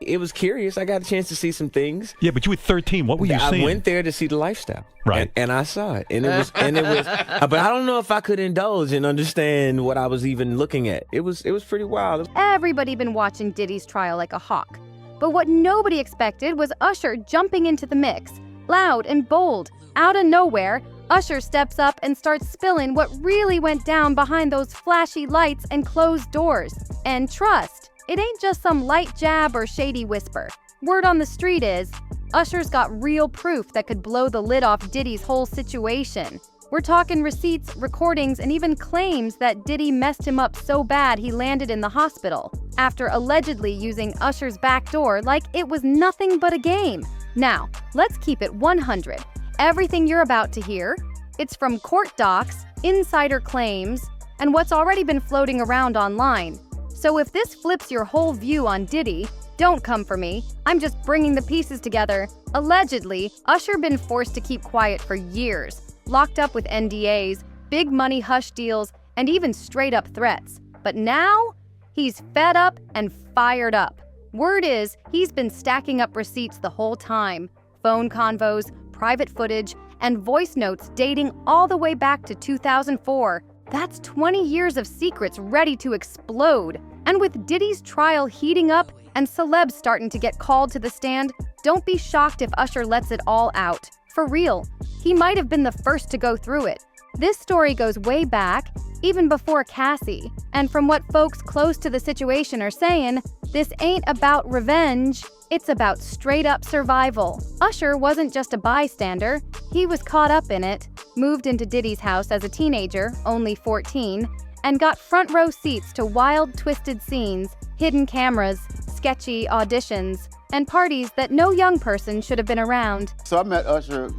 It was curious. I got a chance to see some things. Yeah, but you were 13. What were you seeing? I went there to see the lifestyle. Right. And I saw it. And it was, but I don't know if I could indulge and understand what I was even looking at. It was pretty wild. Everybody been watching Diddy's trial like a hawk. But what nobody expected was Usher jumping into the mix. Loud and bold. Out of nowhere, Usher steps up and starts spilling what really went down behind those flashy lights and closed doors. And trust, it ain't just some light jab or shady whisper. Word on the street is, Usher's got real proof that could blow the lid off Diddy's whole situation. We're talking receipts, recordings, and even claims that Diddy messed him up so bad he landed in the hospital, after allegedly using Usher's back door like it was nothing but a game. Now, let's keep it 100. Everything you're about to hear, it's from court docs, insider claims, and what's already been floating around online. So if this flips your whole view on Diddy, don't come for me. I'm just bringing the pieces together. Allegedly, Usher been forced to keep quiet for years, locked up with NDAs, big money hush deals, and even straight up threats. But now, he's fed up and fired up. Word is, he's been stacking up receipts the whole time. Phone convos, private footage, and voice notes dating all the way back to 2004. That's 20 years of secrets ready to explode. And with Diddy's trial heating up and celebs starting to get called to the stand, don't be shocked if Usher lets it all out. For real, he might have been the first to go through it. This story goes way back, even before Cassie. And from what folks close to the situation are saying, this ain't about revenge, it's about straight-up survival. Usher wasn't just a bystander, he was caught up in it, moved into Diddy's house as a teenager, only 14, and got front-row seats to wild, twisted scenes, hidden cameras, sketchy auditions, and parties that no young person should have been around. So I met Usher,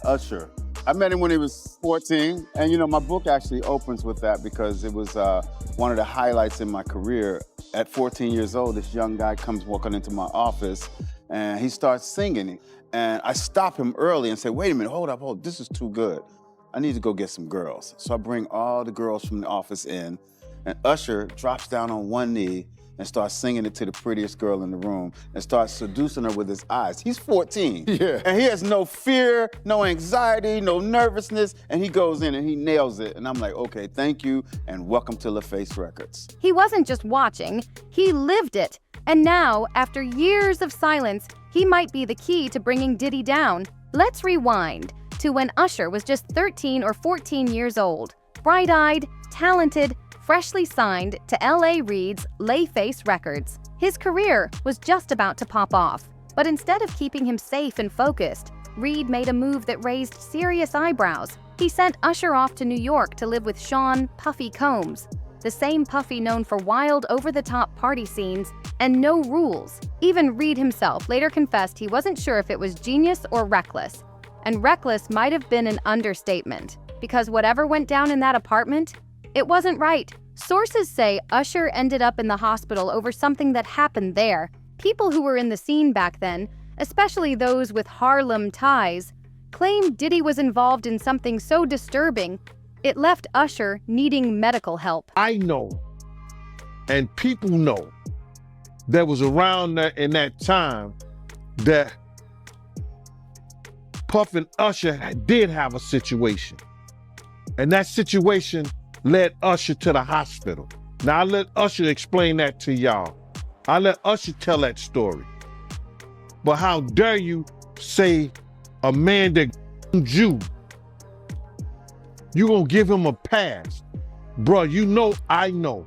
Usher. I met him when he was 14, and my book actually opens with that because it was one of the highlights in my career. At 14 years old, this young guy comes walking into my office and he starts singing. And I stop him early and say, wait a minute, hold up, this is too good. I need to go get some girls. So I bring all the girls from the office in, and Usher drops down on one knee and starts singing it to the prettiest girl in the room and starts seducing her with his eyes. He's 14. Yeah. And he has no fear, no anxiety, no nervousness, and he goes in and he nails it. And I'm like, okay, thank you, and welcome to LaFace Records. He wasn't just watching, he lived it. And now, after years of silence, he might be the key to bringing Diddy down. Let's rewind to when Usher was just 13 or 14 years old. Bright-eyed, talented, freshly signed to L.A. Reid's LaFace Records. His career was just about to pop off, but instead of keeping him safe and focused, Reid made a move that raised serious eyebrows. He sent Usher off to New York to live with Sean Puffy Combs, the same Puffy known for wild, over-the-top party scenes and no rules. Even Reid himself later confessed he wasn't sure if it was genius or reckless. And reckless might have been an understatement, because whatever went down in that apartment, it wasn't right. Sources say Usher ended up in the hospital over something that happened there. People who were in the scene back then, especially those with Harlem ties, claimed Diddy was involved in something so disturbing, it left Usher needing medical help. I know, and people know, that was around in that time that Puff and Usher did have a situation. And that situation led Usher to the hospital. Now, I let Usher explain that to y'all. I let Usher tell that story. But how dare you say a man that you gonna give him a pass? Bruh, you know I know.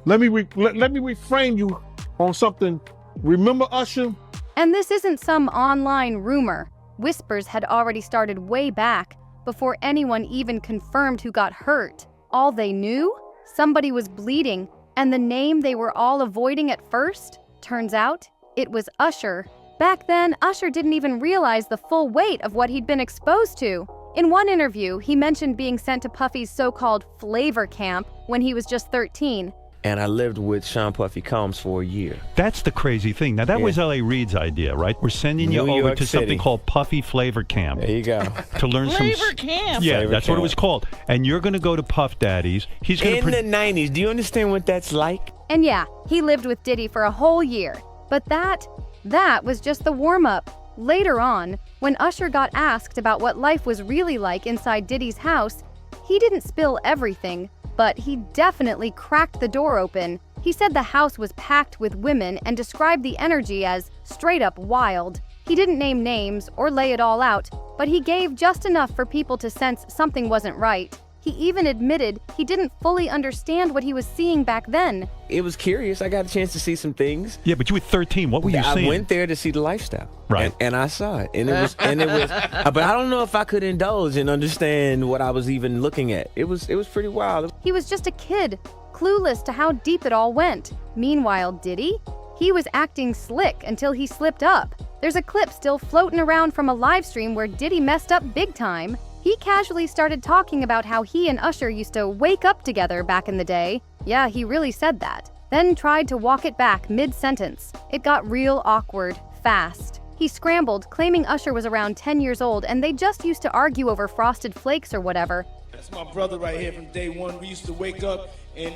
Let me reframe you on something. Remember Usher? And this isn't some online rumor. Whispers had already started way back, before anyone even confirmed who got hurt. All they knew? Somebody was bleeding, and the name they were all avoiding at first? Turns out, it was Usher. Back then, Usher didn't even realize the full weight of what he'd been exposed to. In one interview, he mentioned being sent to Puffy's so-called flavor camp when he was just 13. And I lived with Sean Puffy Combs for a year. That's the crazy thing. Now, that was L.A. Reid's idea, right? We're sending you over to something called Puffy Flavor Camp. There you go. To learn Flavor Camp. Yeah, Flavor that's Camp. what it was called. And you're going to go to Puff Daddy's. He's going in the 90s. Do you understand what that's like? And yeah, he lived with Diddy for a whole year. But that was just the warm-up. Later on, when Usher got asked about what life was really like inside Diddy's house, he didn't spill everything, but he definitely cracked the door open. He said the house was packed with women and described the energy as straight up wild. He didn't name names or lay it all out, but he gave just enough for people to sense something wasn't right. He even admitted he didn't fully understand what he was seeing back then. It was curious. I got a chance to see some things. Yeah, but you were 13. What were you seeing? I went there to see the lifestyle. Right. And I saw it. And it was, but I don't know if I could indulge and understand what I was even looking at. It was pretty wild. He was just a kid, clueless to how deep it all went. Meanwhile, Diddy? He was acting slick until he slipped up. There's a clip still floating around from a live stream where Diddy messed up big time. He casually started talking about how he and Usher used to wake up together back in the day. Yeah, he really said that. Then tried to walk it back mid-sentence. It got real awkward, fast. He scrambled, claiming Usher was around 10 years old and they just used to argue over Frosted Flakes or whatever. That's my brother right here from day one. We used to wake up and,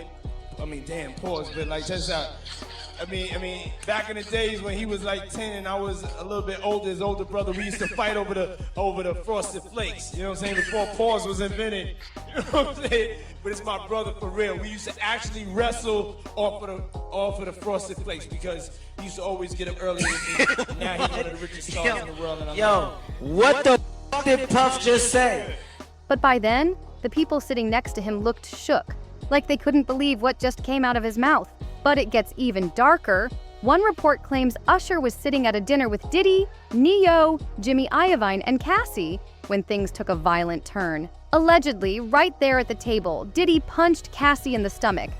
pause, but like that's how. Back in the days when he was like 10 and I was a little bit older, his older brother, we used to fight over the Frosted Flakes. You know what I'm saying? Before pause was invented. You know what I'm saying? But it's my brother for real. We used to actually wrestle off of the Frosted Flakes because he used to always get up early. And now he's one of the richest stars in the world. And what the f did Puff just say? But by then, the people sitting next to him looked shook, like they couldn't believe what just came out of his mouth. But it gets even darker. One report claims Usher was sitting at a dinner with Diddy, Ne-Yo, Jimmy Iovine, and Cassie when things took a violent turn. Allegedly, right there at the table, Diddy punched Cassie in the stomach.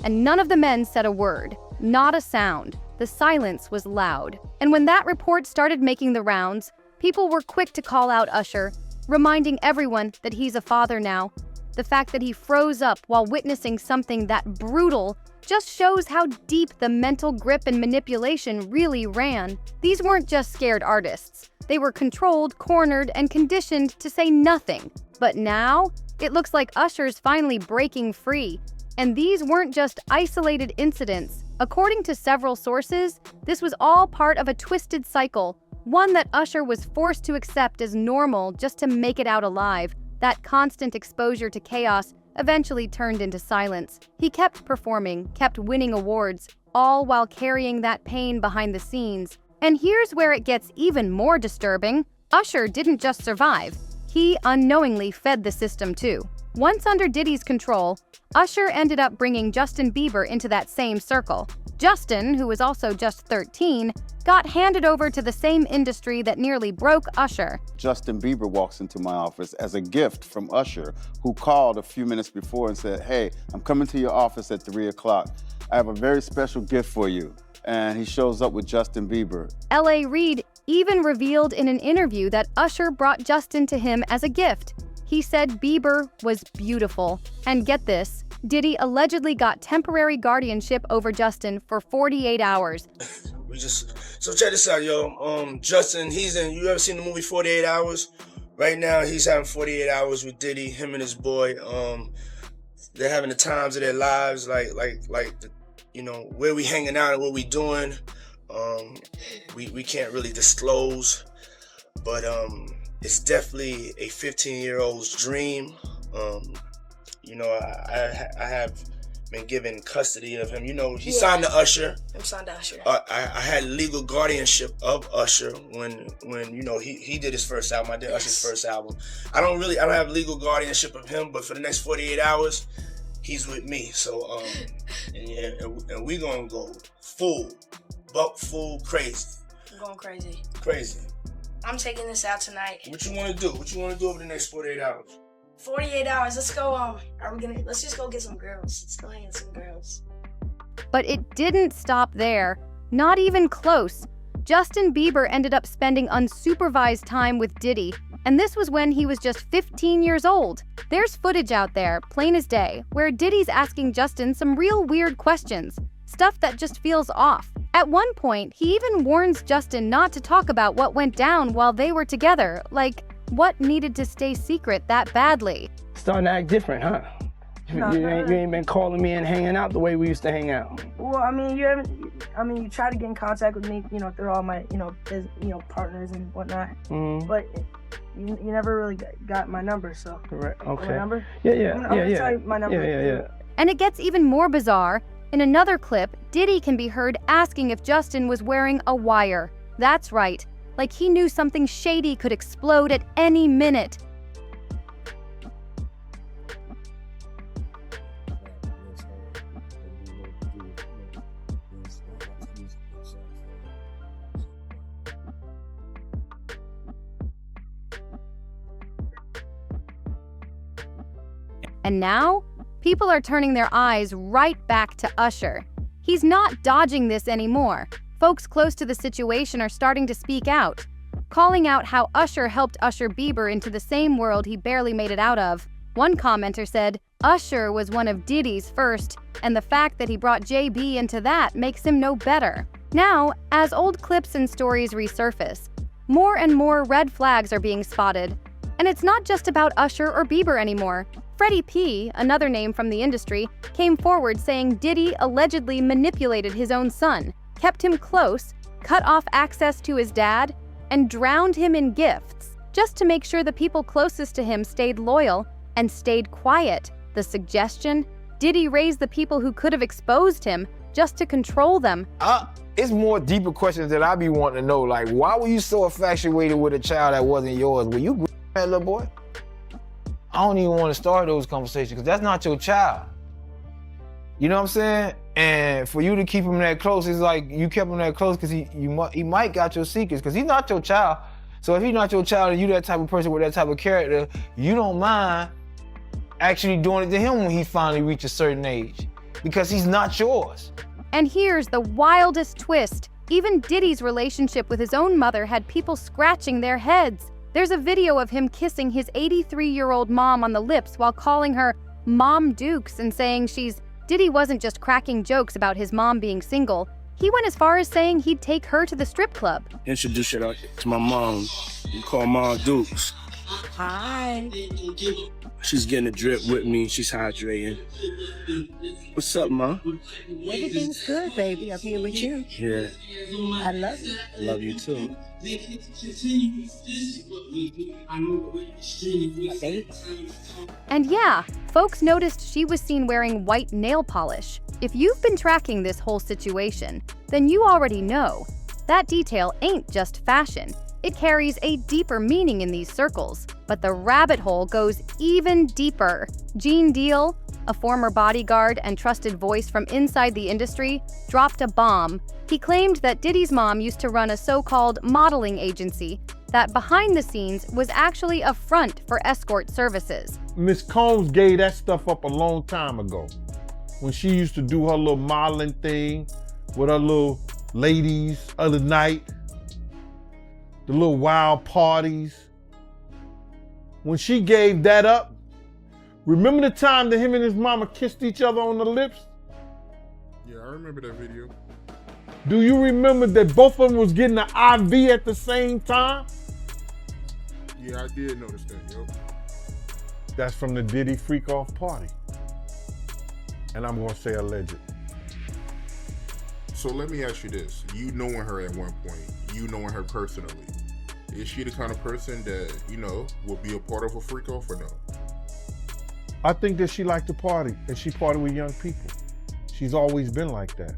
And none of the men said a word, not a sound. The silence was loud. And when that report started making the rounds, people were quick to call out Usher, reminding everyone that he's a father now. The fact that he froze up while witnessing something that brutal just shows how deep the mental grip and manipulation really ran. These weren't just scared artists. They were controlled, cornered, and conditioned to say nothing. But now, it looks like Usher's finally breaking free. And these weren't just isolated incidents. According to several sources, this was all part of a twisted cycle, one that Usher was forced to accept as normal just to make it out alive. That constant exposure to chaos eventually turned into silence. He kept performing, kept winning awards, all while carrying that pain behind the scenes. And here's where it gets even more disturbing. Usher didn't just survive. He unknowingly fed the system too. Once under Diddy's control, Usher ended up bringing Justin Bieber into that same circle. Justin, who was also just 13, got handed over to the same industry that nearly broke Usher. Justin Bieber walks into my office as a gift from Usher, who called a few minutes before and said, "Hey, I'm coming to your office at 3 o'clock. I have a very special gift for you." And he shows up with Justin Bieber. L.A. Reid even revealed in an interview that Usher brought Justin to him as a gift. He said Bieber was beautiful. And get this, Diddy allegedly got temporary guardianship over Justin for 48 hours. So check this out, yo. Justin, you ever seen the movie 48 Hours? Right now, he's having 48 hours with Diddy, him and his boy. They're having the times of their lives, like where we hanging out and what we doing. We can't really disclose, but it's definitely a 15-year-old's dream. I have been given custody of him. He signed to Usher. I'm signed to Usher. I had legal guardianship of Usher when he did his first album. I did Usher's first album. I don't have legal guardianship of him, but for the next 48 hours, he's with me. So and we gonna go full crazy. I'm going crazy. Crazy. I'm taking this out tonight. What you want to do? What you want to do over the next 48 hours? 48 hours. Let's go. Let's just go get some girls. Let's go hang with some girls. But it didn't stop there. Not even close. Justin Bieber ended up spending unsupervised time with Diddy, and this was when he was just 15 years old. There's footage out there, plain as day, where Diddy's asking Justin some real weird questions, stuff that just feels off. At one point, he even warns Justin not to talk about what went down while they were together, like what needed to stay secret that badly. Starting to act different, huh? You ain't been calling me and hanging out the way we used to hang out. Well, I mean, you try to get in contact with me, through all my, partners and whatnot. Mm-hmm. But you never really got my number, so. Correct. Okay. My number? Yeah. I'm gonna tell you my number. Yeah. And it gets even more bizarre. In another clip, Diddy can be heard asking if Justin was wearing a wire. That's right, like he knew something shady could explode at any minute. And now, people are turning their eyes right back to Usher. He's not dodging this anymore. Folks close to the situation are starting to speak out, calling out how Usher helped usher Bieber into the same world he barely made it out of. One commenter said, Usher was one of Diddy's first, and the fact that he brought JB into that makes him no better. Now, as old clips and stories resurface, more and more red flags are being spotted. And it's not just about Usher or Bieber anymore. Freddie P., another name from the industry, came forward saying Diddy allegedly manipulated his own son, kept him close, cut off access to his dad, and drowned him in gifts, just to make sure the people closest to him stayed loyal and stayed quiet. The suggestion? Diddy raised the people who could have exposed him just to control them. It's more deeper questions that I be wanting to know, like, why were you so infatuated with a child that wasn't yours? Were you that little boy? I don't even want to start those conversations because that's not your child. You know what I'm saying? And for you to keep him that close, it's like you kept him that close because he might got your secrets because he's not your child. So if he's not your child and you that type of person with that type of character, you don't mind actually doing it to him when he finally reaches a certain age because he's not yours. And here's the wildest twist. Even Diddy's relationship with his own mother had people scratching their heads. There's a video of him kissing his 83-year-old mom on the lips while calling her Mom Dukes and saying Diddy wasn't just cracking jokes about his mom being single. He went as far as saying he'd take her to the strip club. Introduce her to my mom. We call Mom Dukes. Hi. She's getting a drip with me. She's hydrating. What's up, Ma? Everything's good, baby. I'm here with you. Yeah. I love you. I love you too. And yeah, folks noticed she was seen wearing white nail polish. If you've been tracking this whole situation, then you already know that detail ain't just fashion. It carries a deeper meaning in these circles. But the rabbit hole goes even deeper. Gene Deal, a former bodyguard and trusted voice from inside the industry, dropped a bomb. He claimed that Diddy's mom used to run a so-called modeling agency that behind the scenes was actually a front for escort services. Miss Combs gave that stuff up a long time ago when she used to do her little modeling thing with her little ladies of the night, the little wild parties. When she gave that up, remember the time that him and his mama kissed each other on the lips? Yeah, I remember that video. Do you remember that both of them was getting an IV at the same time? Yeah, I did notice that, yo. That's from the Diddy freak off party. And I'm gonna say alleged. So let me ask you this. You knowing her at one point, you knowing her personally, is she the kind of person that, would be a part of a freak off or no? I think that she liked to party and she partied with young people. She's always been like that.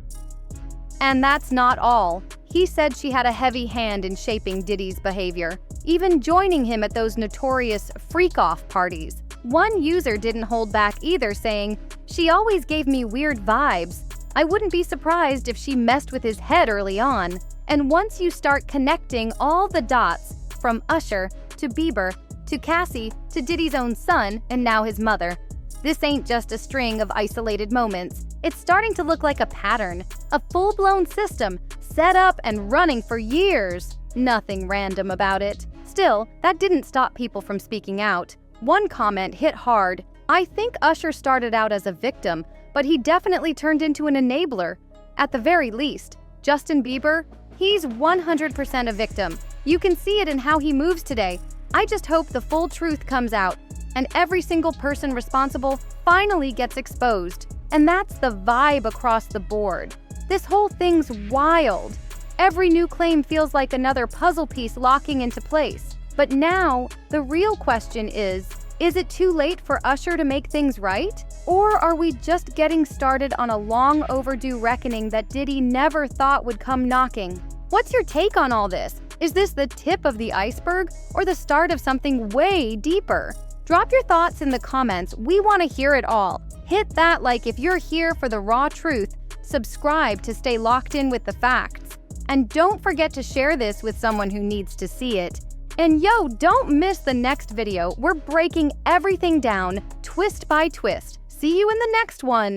And that's not all. He said she had a heavy hand in shaping Diddy's behavior, even joining him at those notorious freak-off parties. One user didn't hold back either, saying, "She always gave me weird vibes. I wouldn't be surprised if she messed with his head early on." And once you start connecting all the dots, from Usher to Bieber to Cassie to Diddy's own son and now his mother, this ain't just a string of isolated moments. It's starting to look like a pattern, a full-blown system set up and running for years. Nothing random about it. Still, that didn't stop people from speaking out. One comment hit hard. "I think Usher started out as a victim, but he definitely turned into an enabler. At the very least, Justin Bieber, he's 100% a victim. You can see it in how he moves today. I just hope the full truth comes out. and every single person responsible finally gets exposed. And that's the vibe across the board. This whole thing's wild. Every new claim feels like another puzzle piece locking into place. But now, the real question is it too late for Usher to make things right? Or are we just getting started on a long overdue reckoning that Diddy never thought would come knocking? What's your take on all this? Is this the tip of the iceberg or the start of something way deeper? Drop your thoughts in the comments. We want to hear it all. Hit that like if you're here for the raw truth. Subscribe to stay locked in with the facts. And don't forget to share this with someone who needs to see it. And yo, don't miss the next video. We're breaking everything down, twist by twist. See you in the next one.